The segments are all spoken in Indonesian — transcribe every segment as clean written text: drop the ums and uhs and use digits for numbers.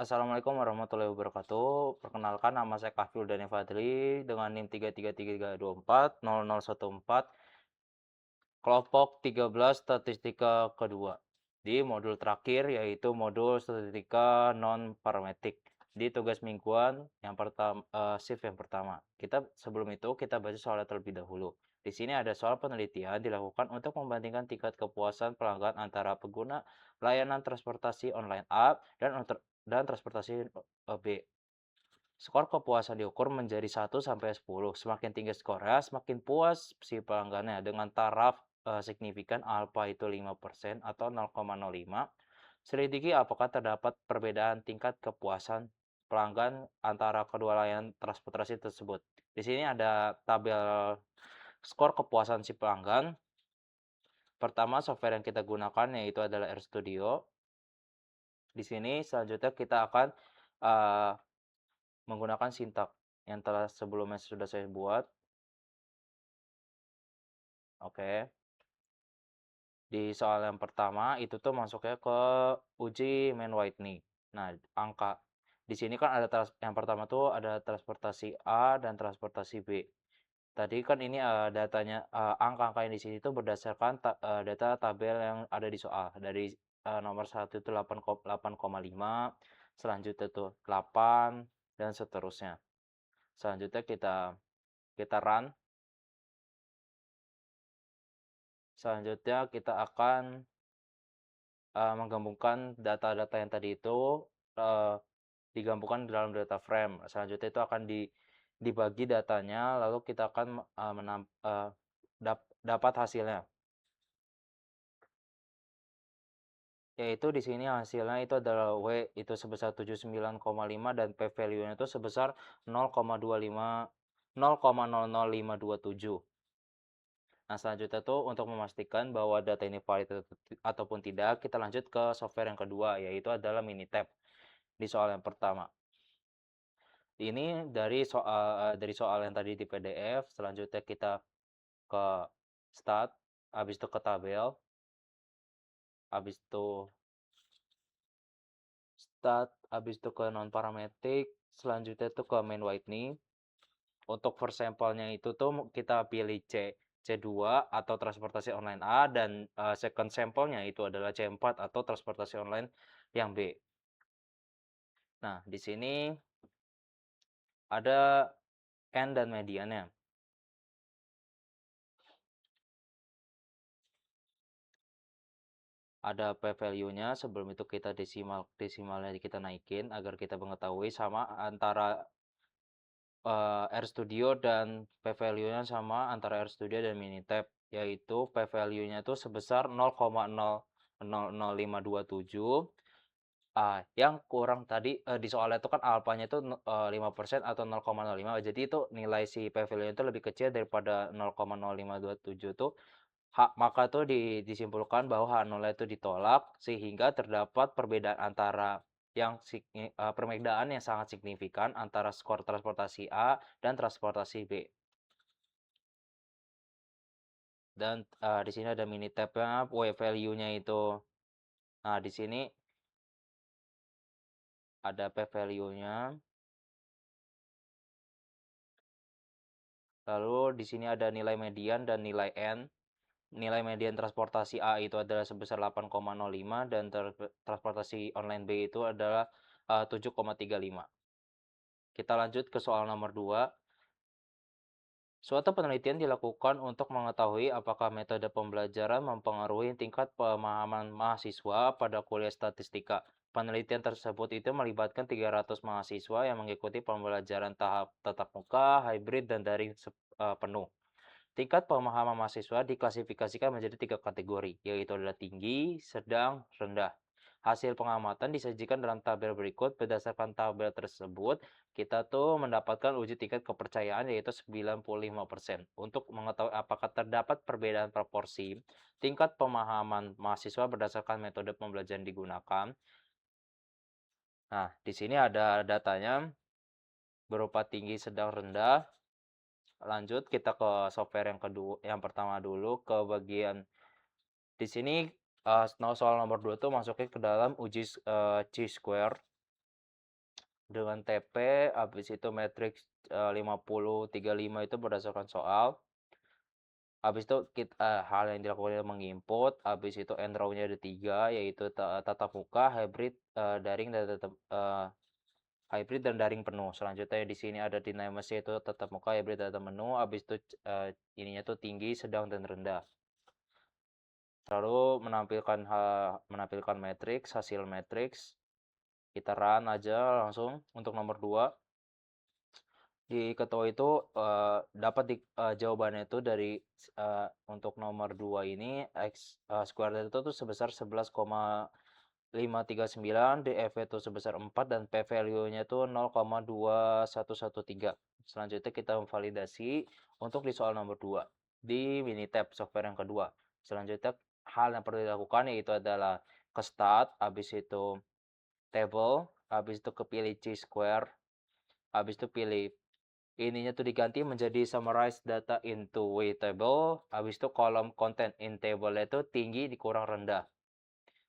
Assalamualaikum warahmatullahi wabarakatuh. Perkenalkan nama saya Kahfil Dani Fadli dengan NIM 333240014, kelompok 13 statistika kedua. Di modul terakhir yaitu modul statistika non parametrik. Di tugas mingguan yang pertama, shift yang pertama. Sebelum itu kita baca soalnya terlebih dahulu. Di sini ada soal penelitian dilakukan untuk membandingkan tingkat kepuasan pelanggan antara pengguna layanan transportasi online A dan transportasi B. Skor kepuasan diukur menjadi 1 sampai 10. Semakin tinggi skornya, semakin puas si pelanggannya dengan taraf signifikan alfa itu 5% atau 0,05. Selidiki apakah terdapat perbedaan tingkat kepuasan pelanggan antara kedua layanan transportasi tersebut. Di sini ada tabel skor kepuasan si pelanggan. Pertama, software yang kita gunakan yaitu adalah RStudio. Di sini selanjutnya kita akan uh, menggunakan sintak yang telah sebelumnya sudah saya buat. Oke. Di soal yang pertama itu tuh masuknya ke uji main Whitney. Nah, angka. Di sini kan ada yang pertama tuh ada transportasi A dan transportasi B. Tadi kan ini datanya angka-angka yang di sini tuh berdasarkan data tabel yang ada di soal. Dari nomor 1 itu 8,5, selanjutnya tuh 8 dan seterusnya. Selanjutnya kita run. Selanjutnya kita akan menggabungkan data-data yang tadi itu digabungkan dalam data frame. Selanjutnya itu akan dibagi datanya, lalu kita akan dapat hasilnya. Yaitu di sini hasilnya itu adalah W itu sebesar 79,5 dan P value-nya itu sebesar 0,00527. Nah, selanjutnya tuh untuk memastikan bahwa data ini valid ataupun tidak, kita lanjut ke software yang kedua, yaitu adalah Minitab di soal yang pertama. Ini dari soal yang tadi di PDF, selanjutnya kita ke start, habis itu ke tabel, habis itu start, habis itu ke non parametrik, selanjutnya itu ke main Whitney. Untuk first sampelnya itu tuh kita pilih C2 atau transportasi online A dan second sampelnya itu adalah C4 atau transportasi online yang B. Nah, di sini ada N dan mediannya. Ada P value-nya, sebelum itu kita desimalnya kita naikin agar kita mengetahui sama antara RStudio dan P value-nya sama antara RStudio dan Minitab, yaitu P value-nya itu sebesar 0,00527. Yang kurang tadi di soalnya itu kan alfanya itu 5% atau 0,05. Jadi itu nilai si P value-nya itu lebih kecil daripada 0,0527 itu. Maka tuh disimpulkan bahwa H0 itu ditolak sehingga terdapat perbedaan antara perbedaan yang sangat signifikan antara skor transportasi A dan transportasi B. Dan di sini ada Minitab-nya, W value-nya itu. Nah, di sini ada P value-nya. Lalu di sini ada nilai median dan nilai N. Nilai median transportasi A itu adalah sebesar 8,05 dan transportasi online B itu adalah 7,35. Kita lanjut ke soal nomor 2. Suatu penelitian dilakukan untuk mengetahui apakah metode pembelajaran mempengaruhi tingkat pemahaman mahasiswa pada kuliah statistika. Penelitian tersebut itu melibatkan 300 mahasiswa yang mengikuti pembelajaran tahap tatap muka, hybrid, dan daring penuh. Tingkat pemahaman mahasiswa diklasifikasikan menjadi 3 kategori, yaitu adalah tinggi, sedang, rendah. Hasil pengamatan disajikan dalam tabel berikut. Berdasarkan tabel tersebut, kita tuh mendapatkan uji tingkat kepercayaan yaitu 95%. Untuk mengetahui apakah terdapat perbedaan proporsi tingkat pemahaman mahasiswa berdasarkan metode pembelajaran digunakan. Nah, di sini ada datanya berupa tinggi, sedang, rendah. Lanjut kita ke software yang pertama dulu, ke bagian di sini soal nomor 2 tuh masuknya ke dalam uji chi-square. dengan TP, habis itu matriks 50, 35 itu berdasarkan soal. Habis itu hal yang dilakukan adalah menginput, habis itu enrow-nya ada 3, yaitu tatap muka, daring dan hybrid dan daring penuh. Selanjutnya di sini ada dynamics yaitu tatap muka, hybrid dan menu. Habis itu ininya tuh tinggi, sedang dan rendah. Lalu menampilkan matriks, hasil matriks. Kita run aja langsung untuk nomor 2. Di ketua itu dapat jawabannya itu dari untuk nomor 2 ini x square itu tuh sebesar 11,539, df itu sebesar 4 dan p value-nya itu 0,2113. Selanjutnya kita validasi untuk di soal nomor 2 di Minitab software yang kedua. Selanjutnya hal yang perlu dilakukan yaitu adalah ke start, habis itu table, habis itu kepilih C square, habis itu pilih ininya tuh diganti menjadi summarize data into way table, habis itu kolom content in table itu tinggi dikurang rendah.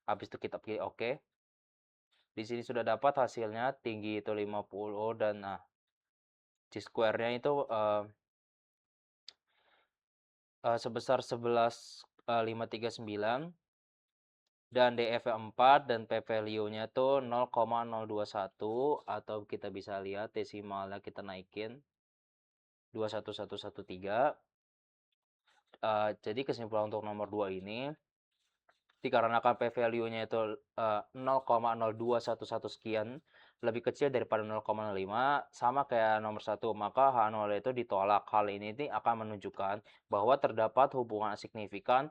Habis itu kita pilih oke. Di sini sudah dapat hasilnya tinggi itu 50 dan C square-nya itu sebesar 11,539 dan DF 4 dan P value-nya itu 0,021 atau kita bisa lihat desimalnya kita naikin 21113. Jadi kesimpulan untuk nomor 2 ini dikarenakan P value-nya itu 0,0211 sekian lebih kecil daripada 0,05 sama kayak nomor 1, maka H0 itu ditolak. Hal ini akan menunjukkan bahwa terdapat hubungan signifikan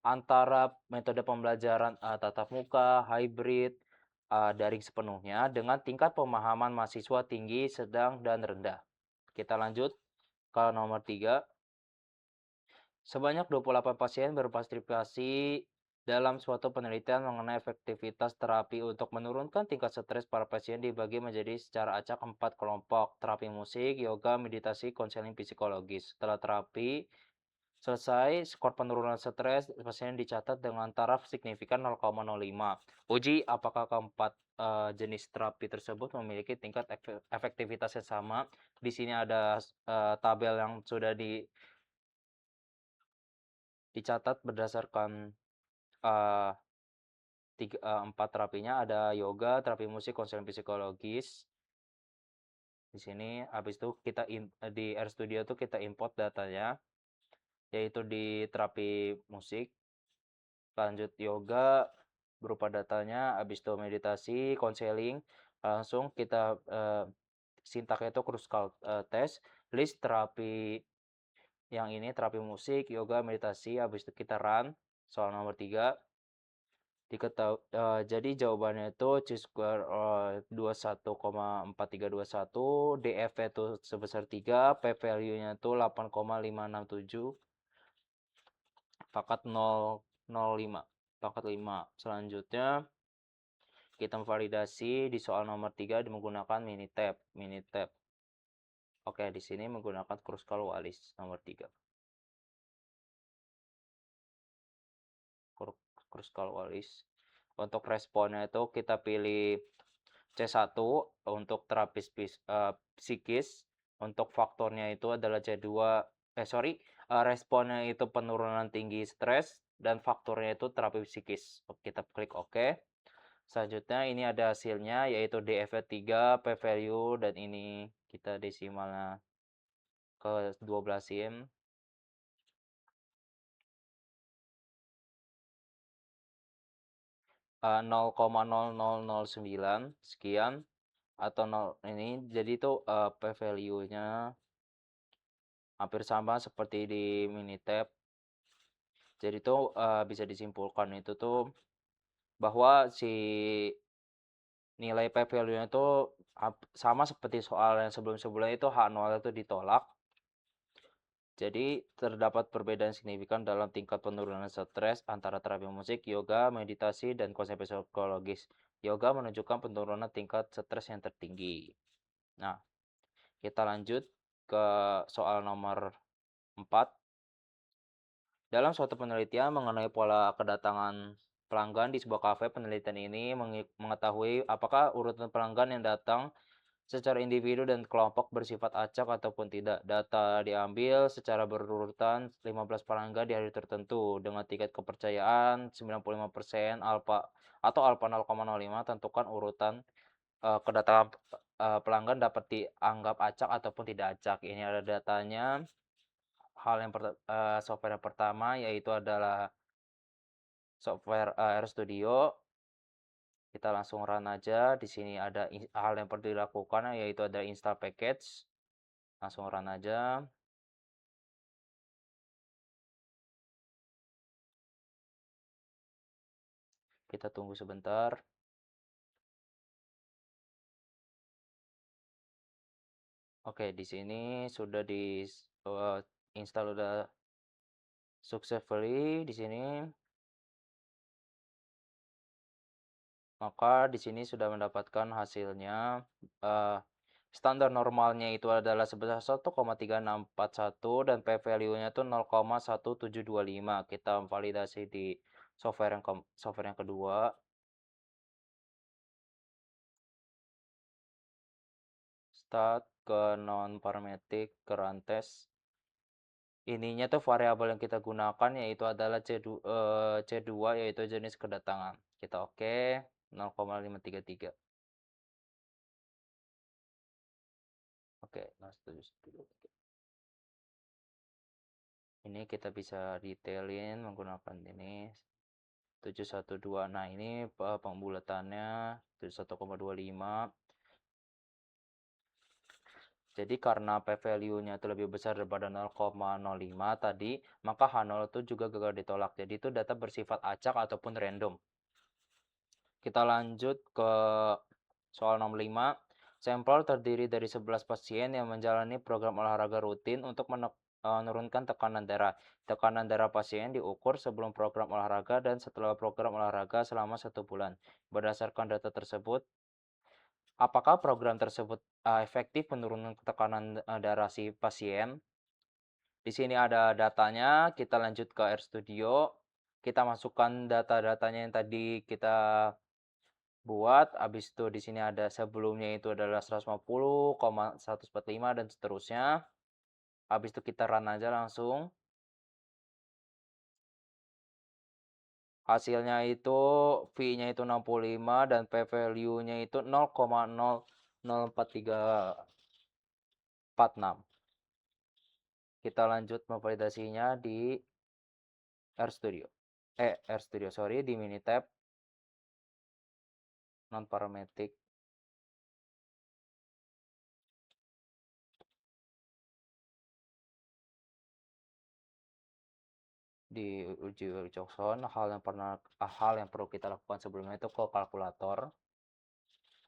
antara metode pembelajaran tatap muka, hybrid, daring sepenuhnya dengan tingkat pemahaman mahasiswa tinggi, sedang, dan rendah. Kita lanjut ke nomor 3. Sebanyak 28 pasien berpartisipasi dalam suatu penelitian mengenai efektivitas terapi untuk menurunkan tingkat stres para pasien dibagi menjadi secara acak 4 kelompok: terapi musik, yoga, meditasi, konseling psikologis. Setelah terapi selesai, skor penurunan stres pasien dicatat dengan taraf signifikan 0,05. Uji apakah keempat jenis terapi tersebut memiliki tingkat efektivitas yang sama. Di sini ada tabel yang sudah dicatat berdasarkan 4 terapinya. Ada yoga, terapi musik, konseling psikologis. Di sini habis itu kita di RStudio tuh kita import datanya, yaitu di terapi musik, lanjut yoga berupa datanya, habis itu meditasi, konseling, langsung kita sintaknya itu kruskal test, list terapi yang ini terapi musik, yoga, meditasi, habis itu kita run soal nomor 3. Jadi jawabannya itu C square 21,4321, DF itu sebesar 3, P value-nya itu 8,567, pangkat 005, pangkat 5. Selanjutnya kita validasi di soal nomor 3 menggunakan Minitab. Oke, di sini menggunakan kruskal Wallis nomor 3. Kruskal Wallis. Untuk responnya itu kita pilih C1 untuk terapi psikis. Untuk faktornya itu adalah C2. Responnya itu penurunan tinggi stres dan faktornya itu terapi psikis. Kita klik OK. Selanjutnya ini ada hasilnya yaitu DF 3, P value, dan ini kita desimalnya ke 12-in. 0,0009 sekian atau 0 ini, jadi itu P value-nya hampir sama seperti di Minitab. Jadi itu bisa disimpulkan itu tuh bahwa si nilai P value-nya itu sama seperti soal yang sebelum-sebelumnya, itu H0 itu ditolak. Jadi terdapat perbedaan signifikan dalam tingkat penurunan stres antara terapi musik, yoga, meditasi, dan konsep psikologis. Yoga menunjukkan penurunan tingkat stres yang tertinggi. Nah, kita lanjut ke soal nomor 4. Dalam suatu penelitian mengenai pola kedatangan pelanggan di sebuah kafe, penelitian ini mengetahui apakah urutan pelanggan yang datang secara individu dan kelompok bersifat acak ataupun tidak. Data diambil secara berurutan 15 pelanggan di hari tertentu dengan tingkat kepercayaan 95% alfa atau alfa 0,05. Tentukan urutan kedatangan pelanggan dapat dianggap acak ataupun tidak acak. Ini ada datanya. Software yang pertama yaitu adalah software RStudio. Kita langsung run aja. Di sini ada hal yang perlu dilakukan yaitu ada install package. Langsung run aja. Kita tunggu sebentar. Oke, di sini sudah di install udah successfully di sini. Maka di sini sudah mendapatkan hasilnya. Standar normalnya itu adalah sebesar 1,3641 dan P value-nya itu 0,1725. Kita validasi di software yang kedua. Start ke non parametric ke run test. Ininya tuh variabel yang kita gunakan yaitu adalah C2 yaitu jenis kedatangan. Kita oke, 0,533. Oke, nah setuju. Ini kita bisa detailin menggunakan ini 712. Nah, ini pembulatannya 71,25. Jadi karena P value-nya itu lebih besar daripada 0,05 tadi, maka H0 itu juga gagal ditolak. Jadi itu data bersifat acak ataupun random. Kita lanjut ke soal nomor 5. Sampel terdiri dari 11 pasien yang menjalani program olahraga rutin untuk menurunkan tekanan darah. Tekanan darah pasien diukur sebelum program olahraga dan setelah program olahraga selama 1 bulan. Berdasarkan data tersebut, apakah program tersebut efektif menurunkan tekanan darah si pasien? Di sini ada datanya, kita lanjut ke RStudio. Kita masukkan data-datanya yang tadi kita buat. Habis itu di sini ada sebelumnya itu adalah 150,145 dan seterusnya. Habis itu kita run aja langsung. Hasilnya itu V-nya itu 65 dan P value-nya itu 0,04346. Kita lanjut memvalidasinya di RStudio. RStudio sorry, di Minitab non parametric. Di uji Wilcoxon, hal yang perlu kita lakukan sebelumnya itu ke kalkulator.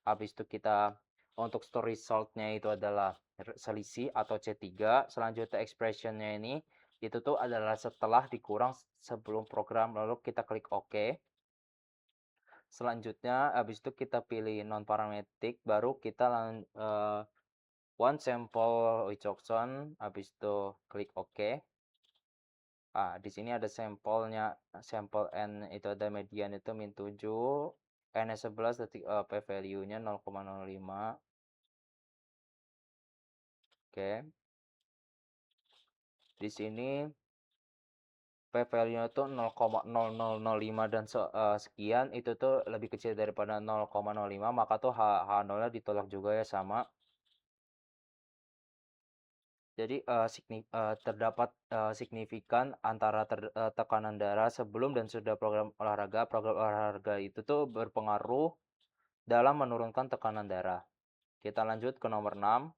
Habis itu kita untuk store result-nya itu adalah selisih atau C3. Selanjutnya expression-nya ini itu tuh adalah setelah dikurang sebelum program, lalu kita klik OK. Selanjutnya habis itu kita pilih non parametric, baru kita one sample Wilcoxon, habis itu klik OK. Di sini ada sampelnya, sampel N itu ada median itu min 7, N 11, P value-nya 0,05. Oke. Di sini P value-nya itu 0,0005 dan sekian, itu tuh lebih kecil daripada 0,05, maka tuh H0-nya ditolak juga ya sama. Jadi terdapat signifikan antara tekanan darah sebelum dan sudah program olahraga. Program olahraga itu tuh berpengaruh dalam menurunkan tekanan darah. Kita lanjut ke nomor 6.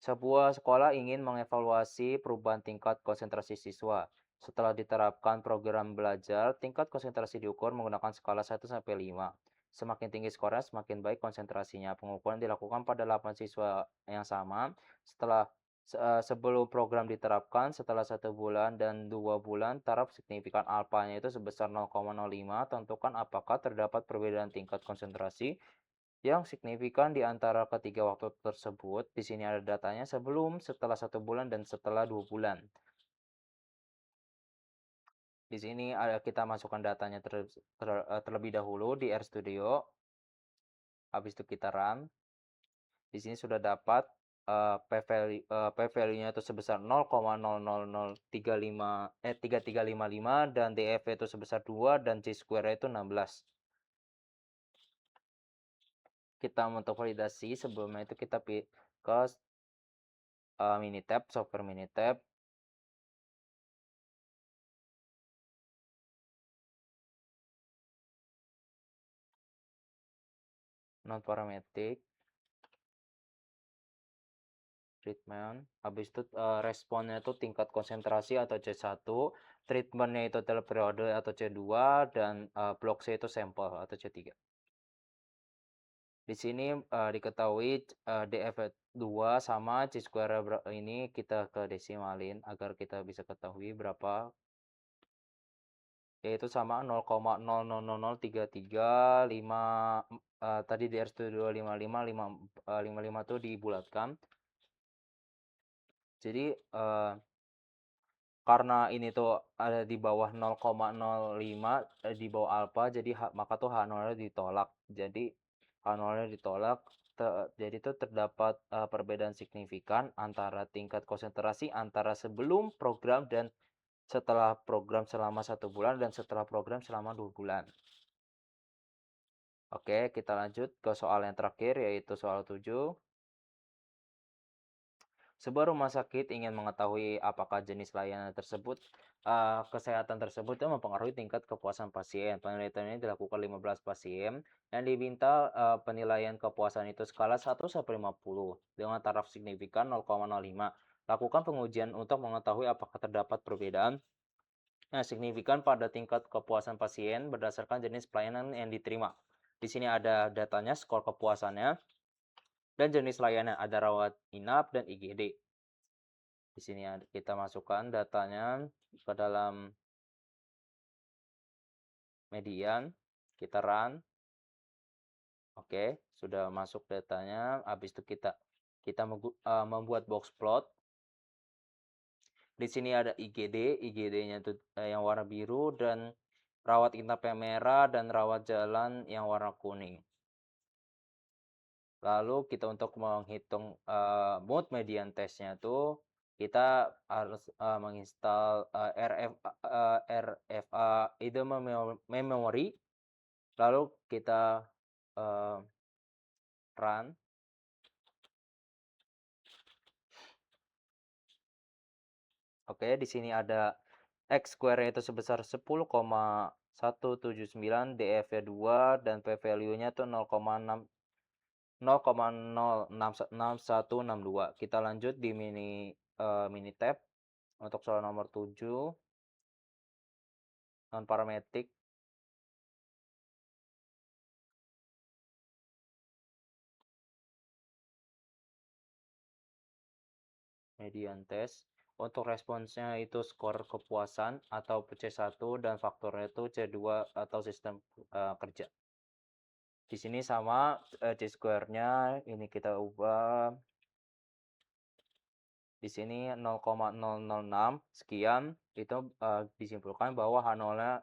Sebuah sekolah ingin mengevaluasi perubahan tingkat konsentrasi siswa. Setelah diterapkan program belajar, tingkat konsentrasi diukur menggunakan skala 1 sampai 5. Semakin tinggi skornya, semakin baik konsentrasinya. Pengukuran dilakukan pada 8 siswa yang sama. Sebelum program diterapkan, setelah 1 bulan dan 2 bulan, taraf signifikan alfanya itu sebesar 0,05. Tentukan apakah terdapat perbedaan tingkat konsentrasi yang signifikan di antara ketiga waktu tersebut. Di sini ada datanya sebelum, setelah 1 bulan, dan setelah 2 bulan. Di sini kita masukkan datanya terlebih dahulu di RStudio. Habis itu kita run. Di sini sudah dapat P value-nya itu sebesar 0,003355 dan DF itu sebesar 2 dan C square itu 16. Kita untuk validasi sebelumnya itu kita ke Minitab, software Minitab. Non parametric treatment. Habis itu responnya itu tingkat konsentrasi atau C1, treatmentnya itu adalah periode atau C2, dan blok C itu sampel atau C3. Di sini diketahui df2 sama C square ini kita ke desimalin agar kita bisa ketahui berapa, yaitu sama 0,000335 tadi di R-Studio 55 itu dibulatkan. Jadi karena ini tuh ada di bawah 0,05 di bawah alfa, jadi maka tuh H0 ditolak. Jadi H0 ditolak, jadi itu terdapat perbedaan signifikan antara tingkat konsentrasi antara sebelum program dan setelah program selama 1 bulan dan setelah program selama 2 bulan. Oke, kita lanjut ke soal yang terakhir, yaitu soal 7. Sebuah rumah sakit ingin mengetahui apakah jenis layanan tersebut, kesehatan tersebut itu mempengaruhi tingkat kepuasan pasien. Penelitian ini dilakukan 15 pasien yang diminta penilaian kepuasan itu skala 1 sampai 50 dengan taraf signifikan 0,05. Lakukan pengujian untuk mengetahui apakah terdapat perbedaan yang signifikan pada tingkat kepuasan pasien berdasarkan jenis pelayanan yang diterima. Di sini ada datanya, skor kepuasannya, dan jenis layanan, ada rawat inap dan IGD. Di sini kita masukkan datanya ke dalam median, kita run. Oke, sudah masuk datanya. Habis itu kita membuat box plot. Di sini ada IGD, IGD-nya itu yang warna biru, dan rawat inap yang merah, dan rawat jalan yang warna kuning. Lalu kita untuk menghitung mood median testnya itu kita harus menginstal RFA ide memory, lalu kita run. Oke, di sini ada X square itu sebesar 10,179, DF-nya 2, dan P value-nya itu 0,06162. Kita lanjut di Minitab untuk soal nomor 7, non parametric median test. Untuk responsnya itu skor kepuasan atau C1 dan faktornya itu C2 atau sistem kerja. Di sini sama C square-nya ini kita ubah. Di sini 0,006 sekian, itu disimpulkan bahwa H0-nya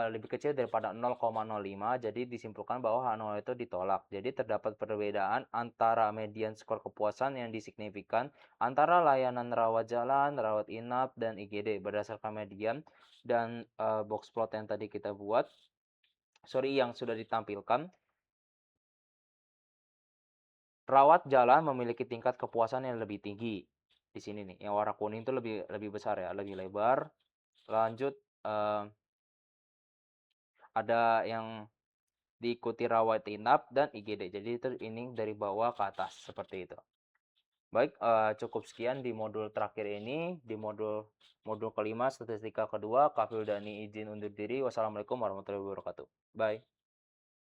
lebih kecil daripada 0,05, jadi disimpulkan bahwa H0 itu ditolak. Jadi terdapat perbedaan antara median skor kepuasan yang disignifikan antara layanan rawat jalan, rawat inap, dan IGD berdasarkan median, dan box plot yang tadi kita buat, yang sudah ditampilkan. Rawat jalan memiliki tingkat kepuasan yang lebih tinggi. Di sini nih, yang warna kuning itu lebih besar ya, lebih lebar. Lanjut ada yang diikuti rawat inap dan IGD. Jadi itu ini dari bawah ke atas seperti itu. Baik, cukup sekian di modul terakhir ini. Di modul kelima statistika kedua, Kak Dani izin undur diri. Wassalamualaikum warahmatullahi wabarakatuh. Bye.